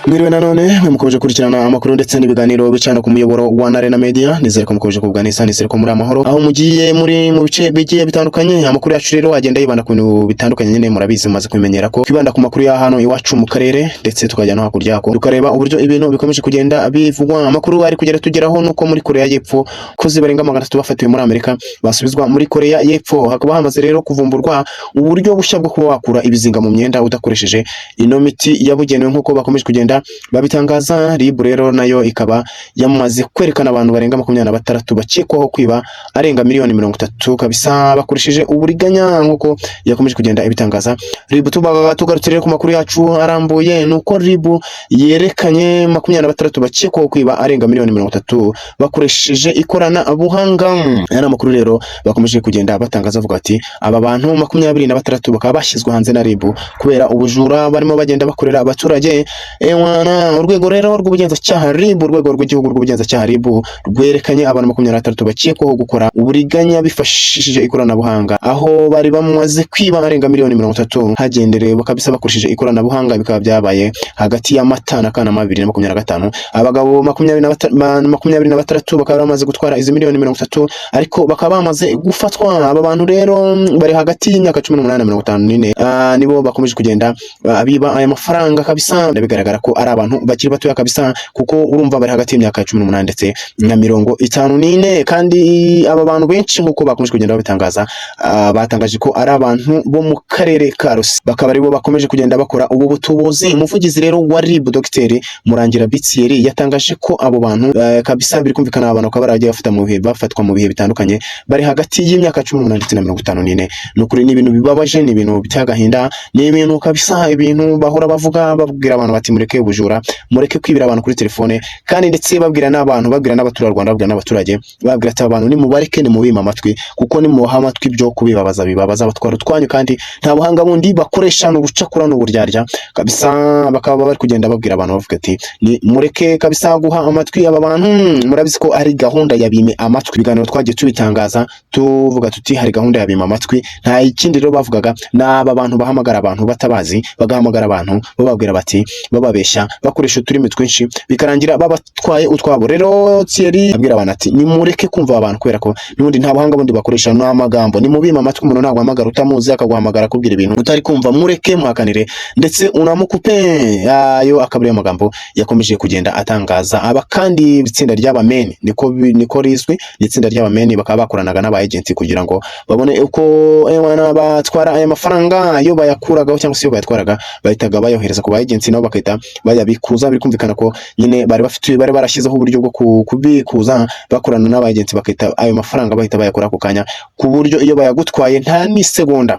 Mwiriwe nanone mukomeje kurikirana amakuru ndetse n'ibiganiro bicana ku muyoboro wa Arena Media. Nizere ko mukomeje kuganisa, nizere ko muri amahoro aho mugiye muri mu bice bigiye bitandukanye. Amakuru yacu rero agenda yibanda ku bintu bitandukanye, nyine murabizi mumaze kumenyera ko twibanda ku makuru ya hano iwacu mu karere ndetse tukajya no hakurya yako tukareba uburyo ibintu bikomeje kugenda bivugwa. Amakuru ari kugera tugeraho nuko muri Korea y'Epfo kozi barenga 300 bafatiwe muri Amerika basubizwa muri Korea y'Epfo. Hakaba hamaze rero kuvumburwa uburyo bushya bwo kuba wakura ibizinga mu myenda udakoresheje ino miti yabugenewe nkuko bakomeje kugenda babitangaza. RIB rero nayo ikaba yamaze kwerekana abantu barenga 26 bakekwaho kwiba arenga miliyoni 30 kabisa bakoresheje uburiganya nkuko yakomeje kugenda ibitangaza. RIB tugarutse rero ku makuru yacu arambuye nuko RIB yerekanye 26 bakekwaho kwiba arenga miliyoni 30 bakoresheje ikorana buhanga. Yana makuru rero bakomeje kugenda batangaza avuga ati aba bantu 26 bakaba bashyizwe hanze na RIB kubera ubujura barimo bagenda bakorera abaturage. Urwego rero rw'ubugenzacyaha RIB, urwego rw'igihugu rw'ubugenzacyaha RIB rwerekanye abantu 23 bakekwaho gukora uburiganya bifashishije ikoranabuhanga, aho bari bamaze kwiba arenga miliyoni 30 hagenderewe kabisa bakoresheje ikoranabuhanga. Bikaba byabaye hagati ya Mata na Kanama 2025. Abagabo 23 bakaba bamaze gutwara izi miliyoni 30 ariko bakaba bamaze gufatwa. Aba bantu rero bari hagati y'imyaka 18 na 54 nibo bakomeje kugenda abiba aya mafaranga kabisa. Bigaragara ko ari abantu bakiri batoya kabisa kuko urumva bari hagati y'imyaka 18 ndetse na 54. Kandi aba bantu benshi nkuko bakomeje kugenda babitangaza batangaje ko ari abantu bo mu karere ka Rusi, bakaba aribo bakomeje kugenda bakora ubu butubuzi. Umuvugizi rero wa RIB Dr Murangira Bitsieri yatangaje ko abo bantu kabisa biri kumvikana abantu bakaba baragiye bafatwa mu bihe bitandukanye bari hagati y'imyaka 18 ndetse na 54. Nukuri ni ibintu bibabaje, ni ibintu bitagahinda, ni ibintu kabisa ibintu bahora bavuga babwira abantu bati mureke ubujura, mureke kwibira abantu kuri telefone, kandi ndetse babwira n'abantu, babwira n'abaturarwanda, babwira n'abaturage, babwira ati abantu ni mubareke, ni mubima amatwi kuko ni muha amatwi byo kubibabaza bibabaza batwara utwanyu, kandi nta buhanga bundi bakoresha n'ubucakura n'uburyarya kabisa. Bakaba bari kugenda babwira abantu bavuga ati ni mureke kabisa guha amatwi aba bantu. Murabizi ko ari gahunda ya bime amatwi, ibiganiro twagiye tubitangaza tuvuga tuti hari gahunda ya bime amatwi. Nta ikindi rero bavugaga n'aba bantu bahamagara abantu batabazi, bagahamagara abantu bababwira bati bababeshya bakoresha uturimi twinshi bikarangira babatwaye utwabo. Rero Thierry abwira abantu ati ni mureke kumva abantu kubera ko nundi nta buhanga bundi bakoresha n'amagambo. Ni mubima amatwi, umuntu ntabwo hamagara utamuzi akaguhamagara kubwira ibintu utari kumva, mureke muhakanire ndetse unamukupe. Ayo akabiri amagambo yakomeje kugenda atangaza. Aba kandi itsinda ry'abameni niko rizwi, itsinda ry'abameni bakaba bakoranaga n'aba agenti kugira ngo babone uko batwara aya mafaranga. Iyo bayakuragaho cyangwa se iyo bayatwaraga bahitaga bayohereza ku ba agenti nabo bakahita bayabikuza. Biri kumvikana ko nyine bari barashyizeho uburyo bwo kubikuza bakorana n'aba agenti, bakahita ayo mafaranga bahita bayakora ku kanya, ku buryo iyo bayagutwaye nta ni segonda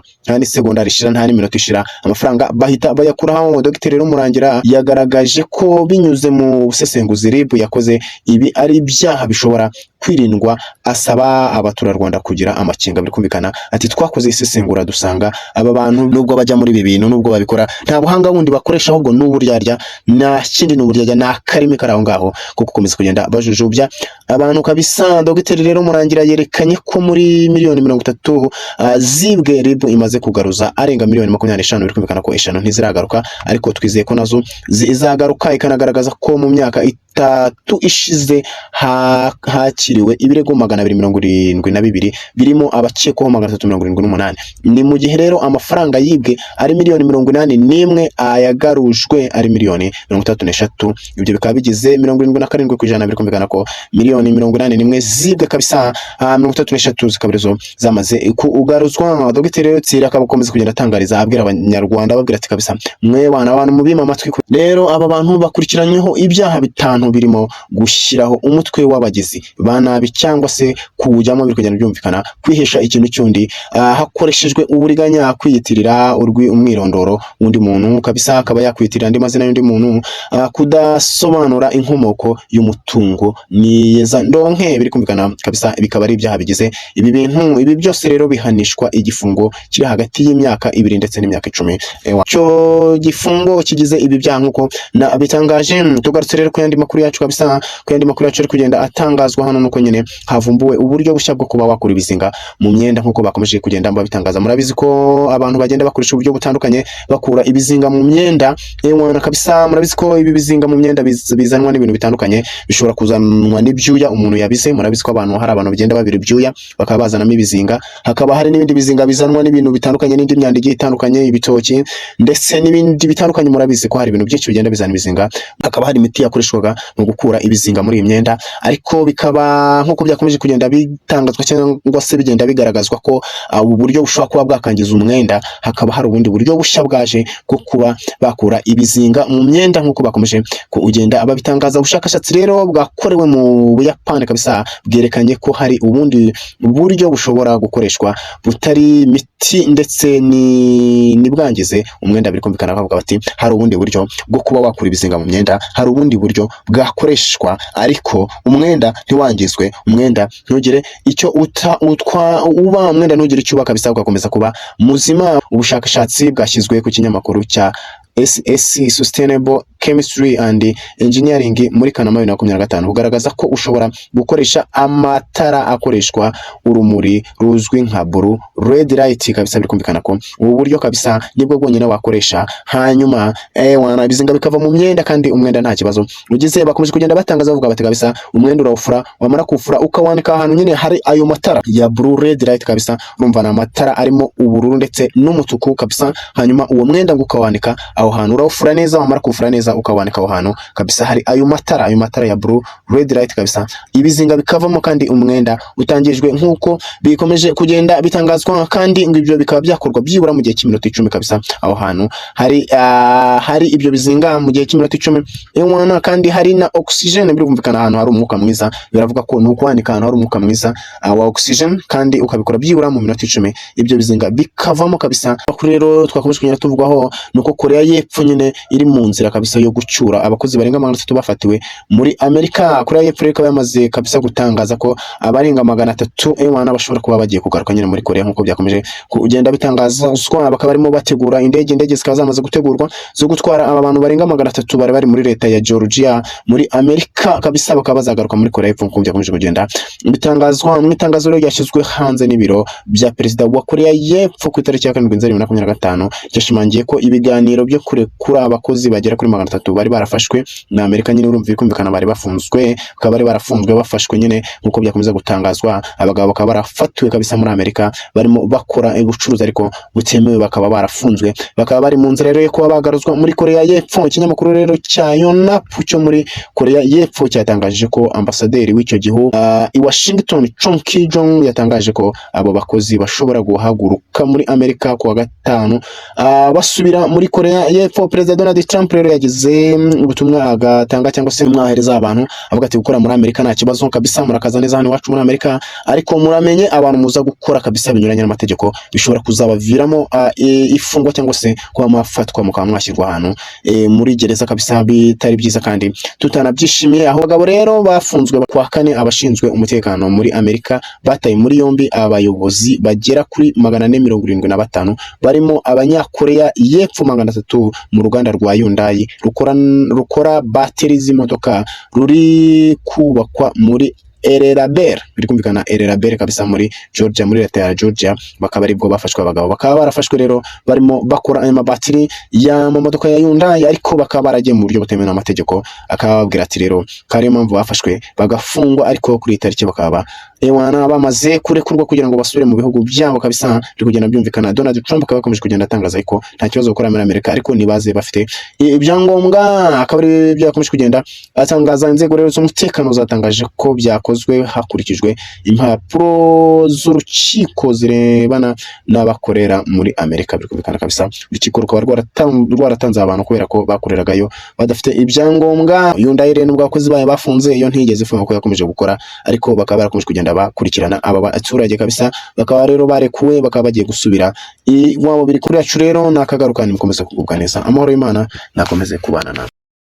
rishira, nta n'iminota ishira, amafaranga bahita bayakuraho. Dr rero Murangira yagaragaje ko binyuze mu busesenguzi RIB yakoze ibi ari ibyaha bishobora kwirindwa, asaba abaturarwanda kugira amakenga. Biri kumvikana ati twakoze isesengura dusanga aba bantu nubwo bajya muri ibi bintu, nubwo babikora nta buhanga bundi bakoresha, ahubwo n'uburyarya, na kindi n'uburyarya, na karimi karaho ngaho kuko komeza kugenda bajujubya abantu kabisa. Dr rero Murangira yerekanye ko muri miliyoni 30 zibwe RIB imaze kugaruza arenga miliyoni 25. Biri kumvikana ko eshanu ntiziragaruka ariko twizeye ko nazo zizagaruka. Ikanagaragaza ko mu myaka 3 ishize hakiriwe ibirego 272 birimo abakekwaho 378. Ni mu gihe rero amafaranga yibwe ari miliyoni 81 ayagarujwe ari miliyoni 33. Ibyo bikaba bigize 77%. Biri kumvikana ko miliyoni 81 zibwe kabisa, 33 zikabirizo zamaze kugaruzwa. Dr rero Tsira akabakomeza kugenda atangariza abwira abanyarwanda babwira ati kabisa mwe bana abantu mubima amatwi. Rero aba bantu bakurikiranyweho ibyaha 5 birimo gushyiraho umutwe w'abagizi banabi cyangwa se kujyamo. Biri kugenda byumvikana kwihesha ikintu cyundi hakoreshejwe uburiganya, kwiyitirira umwirondoro w'undi muntu kabisa, akaba yakwiyitirira andi mazina y'undi muntu, kudasobanura inkomoko y'umutungo niyeza ndonke. Biri kumvikana kabisa bikaba ari ibyaha bigize ibi bintu. Ibi byose rero bihanishwa igifungo kiri hagati y'imyaka 2 ndetse n'imyaka 10. Cyo gifungo kigize ibi byaha nkuko bitangaje. Tugarutse rero ku yandi makuru yacu kabisa, ku yandi makuru yacu ari kugenda atangazwa hano nuko nyine havumbuwe uburyo bushya bwo kuba wakura ibizinga mu myenda nk'uko bakomeje kugenda babitangaza. Murabizi ko abantu bagenda bakoresha uburyo butandukanye bakura ibizinga mu myenda ewana kabisa. Murabizi ko ibi bizinga mu myenda bizanwa n'ibintu bitandukanye, bishobora kuzanwa n'ibyuya umuntu yabize. Murabizi ko hari abantu bagenda babira ibyuya bakaba bazanamo ibizinga, hakaba hari n'ibindi bizinga bizanwa n'ibintu bitandukanye, n'indi myanda igiye itandukanye, ibitoki ndetse n'ibindi bitandukanye. Murabizi ko hari ibintu byinshi bigenda bizana ibizinga, hakaba hari imiti yakoreshwaga mu gukura ibizinga muri iyi myenda, ariko bikaba nk'uko byakomeje kugenda bitangazwa cyangwa se bigenda bigaragazwa ko ubu buryo bushobora kuba bwakangiza umwenda. Hakaba hari ubundi buryo bushya bwaje bwo kuba bakura ibizinga mu myenda nk'uko bakomeje kugenda babitangaza. Ubushakashatsi rero bwakorewe mu Buyapani kabisa bwerekanye ko hari ubundi buryo bushobora gukoreshwa butari imiti ndetse n'ibwangize umwenda. Biri kumvikana bavuga bati hari ubundi buryo bwo kuba wakura ibizinga mu myenda, hari ubundi buryo bwakoreshwa ariko umwenda ntiwangizwe, umwenda ntugire icyo uba umwenda ntugire icyo uba kabisa, ugakomeza kuba muzima. Ubushakashatsi bwashyizwe ku kinyamakuru cya SS Sustainable Chemistry and Engineering muri Kanama 2025 bugaragaza ko ushobora gukoresha amatara akoreshwa urumuri ruzwi nka blue red light kabisa. Bikumvikana ko ubu buryo kabisa nibwo bwonyine wakoresha, hanyuma wana ibizinga bikava mu myenda kandi umwenda nta kibazo ugize. Bakomeje kugenda batangaza bavuga bati kabisa umwenda urawufura, wamara kufura ukawanika ahantu nyine hari ayo matara ya blue red light kabisa. Urumva na matara arimo ubururu ndetse n'umutuku kabisa, hanyuma uwo mwenda ukawanika aho hantu, urawufura neza, wamara kufura neza ukawanika aho hantu kabisa hari ayo matara ya blue red light kabisa, ibizinga bikavamo kandi umwenda utangijwe nk'uko bikomeje kugenda bitangazwa. Kandi ngo ibyo bikaba byakorwa byibura mu gihe cy'iminota 10 kabisa. Aho hantu hari ibyo bizinga mu gihe cy'iminota 10 ewana, kandi hari na oxygen. Birumvikana ahantu hari umwuka mwiza, biravuga ko nuko wanika ahantu hari umwuka mwiza wa oxygen kandi ukabikora byibura mu minota 10 ibyo bizinga bikavamo kabisa. Rero twakomeje kugenda tuvugaho nuko Korea y'Epfo nyine iri mu nzira kabisa yo gucyura abakozi barenga 300 bafatiwe muri Amerika. Korea y'Epfo reka yamaze kabisa gutangaza ko abarenga 300 ewana bashobora kuba bagiye kugaruka nyine muri Korea nk'uko byakomeje kugenda bitangazwa. Bakaba barimo bategura indege zikaba zamaze gutegurwa zo gutwara aba bantu barenga 300 bari muri leta ya Georgia muri Amerika kabisa, bakaba bazagaruka muri Korea y'Epfo nk'uko byakomeje kugenda bitangazwa. Mu itangazo rero ryashyizwe hanze n'ibiro bya perezida wa Korea y'Epfo ku itariki ya 7 2025 cyashimangiye ko ibiganiro byo kurekura abakozi bagera kuri 300 bari barafashwe na Amerika nyine. Urumva bikumvikana bari bafunzwe, bakaba bari barafunzwe bafashwe nyine nk'uko byakomeza gutangazwa. Abagabo bakaba barafatiwe kabisa muri Amerika barimo bakora ubucuruzi ariko butemewe, bakaba barafunzwe, bakaba bari mu nzira rero yo kuba bagaruzwa muri Korea y'Epfo. Ikinyamakuru rero cya Yonhap cyo muri Korea y'Epfo cyatangaje ko ambasaderi w'icyo gihugu i Washington Chung Ki-jong yatangaje ko abo bakozi bashobora guhaguruka muri Amerika kuwa gatanu basubira muri Korea y'Epfo. Perezida Donald Trump rero yagize ubutumwa agatanga cyangwa se mwahereza abantu avuga ati gukora muri Amerika nta kibazo kabisa, murakaza neza hano iwacu muri Amerika, ariko muramenye abantu muza gukora kabisa binyuranye n'amategeko bishobora kuzabaviramo ifungwa cyangwa se kuba mafatwa mukaba mwashyirwa ahantu muri gereza kabisa, bitari byiza kandi tutanabyishimiye. Aho bagabo rero bafunzwe kwa 4 abashinzwe umutekano muri Amerika bataye muri yombi abayobozi bagera kuri 475 barimo abanyakoreya y'Epfo 300 mu ruganda rwa Hyundai rukora bateri z'imodoka ruri kubakwa muri Ellerabel. Biri kumvikana Ellerabel kabisa muri Georgia, muri leta ya Georgia. Bakaba aribwo bafashwe abagabo, bakaba barafashwe rero barimo bakora aya mabateri ya modoka ya Hyundai, ariko bakaba baragiye mu buryo butemewe n'amategeko. Akababwira ati rero kare mpamvu bafashwe bagafungwa, ariko kuri itariki bakaba ewana bamaze kurekurwa kugira ngo basubire mu bihugu byabo kabisa. Biri kugenda byumvikana. Donald Trump akaba akomeje kugenda atangaza ko nta kibazo gukora muri Amerika, ariko nibaze bafite ibyangombwa. Akaba ari byakomeje kugenda atangaza. Inzego rero z'umutekano zatangaje ko byakozwe hakurikijwe impapuro z'urukiko zirebana n'abakorera muri Amerika. Biri kumvikana kabisa. Urukiko rukaba rwaratanze abantu kubera ko bakoreragayo badafite ibyangombwa. Hyundai rero nubwo abakozi bayo bafunze iyo ntigeze ifunga ko yakomeje gukora, ariko bakaba barakomeje kugenda bakurikirana aba baturage kabisa. Bakaba rero barekuwe, bakaba bagiye gusubira iwabo. Biri kuri yacu rero nakagaruka, nimukomeze kugubwa neza. Amahoro y'Imana nakomeze kubana na